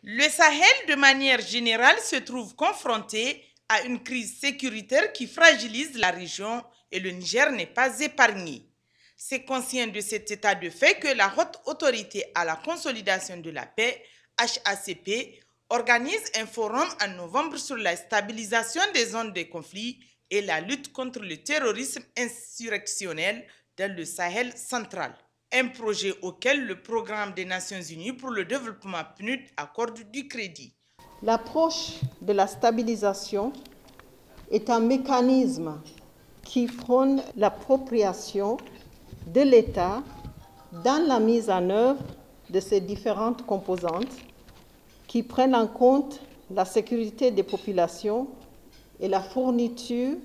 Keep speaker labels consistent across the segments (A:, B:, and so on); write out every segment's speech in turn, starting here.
A: Le Sahel, de manière générale, se trouve confronté à une crise sécuritaire qui fragilise la région et le Niger n'est pas épargné. C'est conscient de cet état de fait que la Haute Autorité à la consolidation de la paix, HACP, organise un forum en novembre sur la stabilisation des zones de conflit et la lutte contre le terrorisme insurrectionnel dans le Sahel central. Un projet auquel le Programme des Nations Unies pour le développement PNUD accorde du crédit.
B: L'approche de la stabilisation est un mécanisme qui prône l'appropriation de l'État dans la mise en œuvre de ses différentes composantes qui prennent en compte la sécurité des populations et la fourniture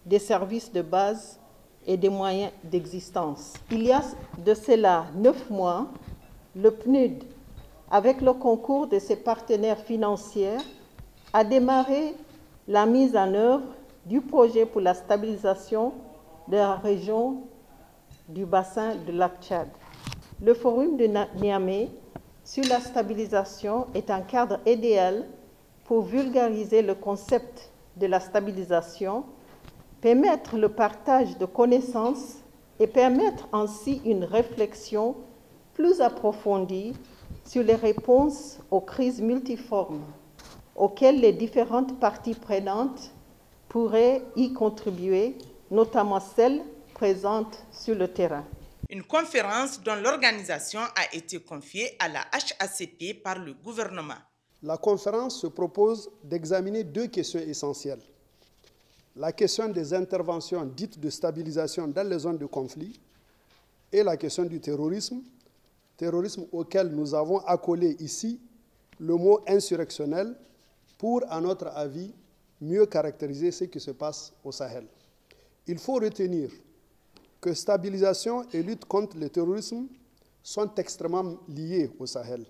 B: des services de base et des moyens d'existence. Il y a de cela 9 mois, le PNUD, avec le concours de ses partenaires financiers, a démarré la mise en œuvre du projet pour la stabilisation de la région du bassin de lac Tchad. Le forum de Niamey sur la stabilisation est un cadre idéal pour vulgariser le concept de la stabilisation, permettre le partage de connaissances et permettre ainsi une réflexion plus approfondie sur les réponses aux crises multiformes auxquelles les différentes parties prenantes pourraient y contribuer, notamment celles présentes sur le terrain.
A: Une conférence dont l'organisation a été confiée à la HACP par le gouvernement.
C: La conférence se propose d'examiner 2 questions essentielles. La question des interventions dites de stabilisation dans les zones de conflit et la question du terrorisme auquel nous avons accolé ici le mot insurrectionnel pour, à notre avis, mieux caractériser ce qui se passe au Sahel. Il faut retenir que stabilisation et lutte contre le terrorisme sont extrêmement liées au Sahel.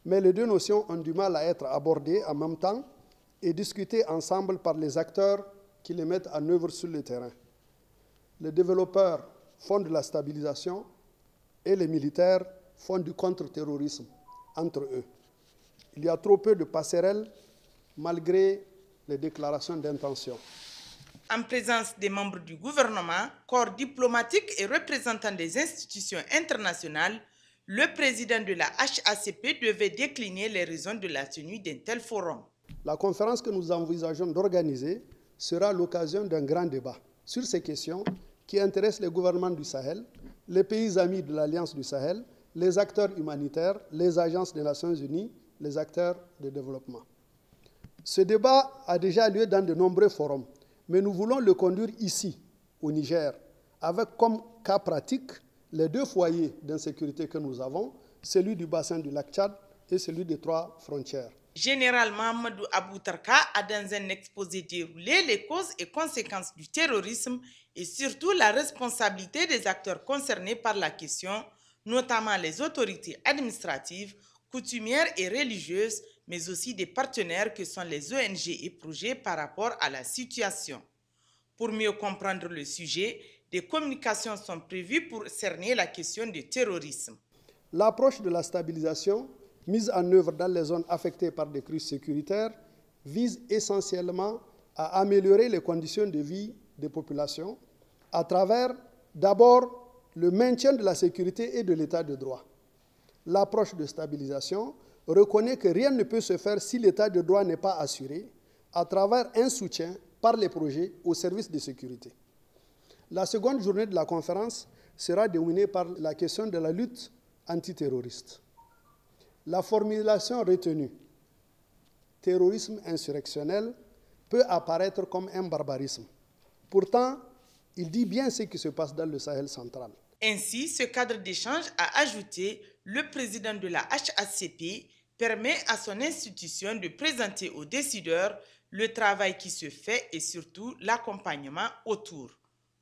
C: Mais les 2 notions ont du mal à être abordées en même temps et discutées ensemble par les acteurs qui les mettent en œuvre sur le terrain. Les développeurs font de la stabilisation et les militaires font du contre-terrorisme entre eux. Il y a trop peu de passerelles malgré les déclarations d'intention.
A: En présence des membres du gouvernement, corps diplomatique et représentants des institutions internationales, le président de la HACP devait décliner les raisons de la tenue d'un tel forum.
C: La conférence que nous envisageons d'organiser sera l'occasion d'un grand débat sur ces questions qui intéressent les gouvernements du Sahel, les pays amis de l'Alliance du Sahel, les acteurs humanitaires, les agences des Nations Unies, les acteurs de développement. Ce débat a déjà lieu dans de nombreux forums, mais nous voulons le conduire ici, au Niger, avec comme cas pratique les 2 foyers d'insécurité que nous avons, celui du bassin du lac Tchad et celui des 3 frontières.
A: Général Mahamadou Aboutarka a dans un exposé déroulé les causes et conséquences du terrorisme et surtout la responsabilité des acteurs concernés par la question, notamment les autorités administratives, coutumières et religieuses, mais aussi des partenaires que sont les ONG et projets par rapport à la situation. Pour mieux comprendre le sujet, des communications sont prévues pour cerner la question du terrorisme.
C: L'approche de la stabilisation, mise en œuvre dans les zones affectées par des crises sécuritaires, vise essentiellement à améliorer les conditions de vie des populations à travers, d'abord, le maintien de la sécurité et de l'état de droit. L'approche de stabilisation reconnaît que rien ne peut se faire si l'état de droit n'est pas assuré à travers un soutien par les projets aux services de sécurité. La seconde journée de la conférence sera dominée par la question de la lutte antiterroriste. La formulation retenue, terrorisme insurrectionnel, peut apparaître comme un barbarisme. Pourtant, il dit bien ce qui se passe dans le Sahel central.
A: Ainsi, ce cadre d'échange, a ajouté le président de la HACP, permet à son institution de présenter aux décideurs le travail qui se fait et surtout l'accompagnement autour.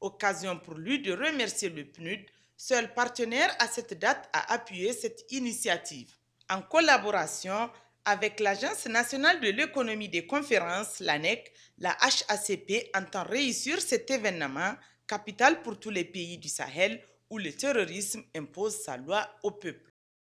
A: Occasion pour lui de remercier le PNUD, seul partenaire à cette date à appuyer cette initiative. En collaboration avec l'Agence nationale de l'économie des conférences, l'ANEC, la HACP entend réussir cet événement capital pour tous les pays du Sahel où le terrorisme impose sa loi au peuple.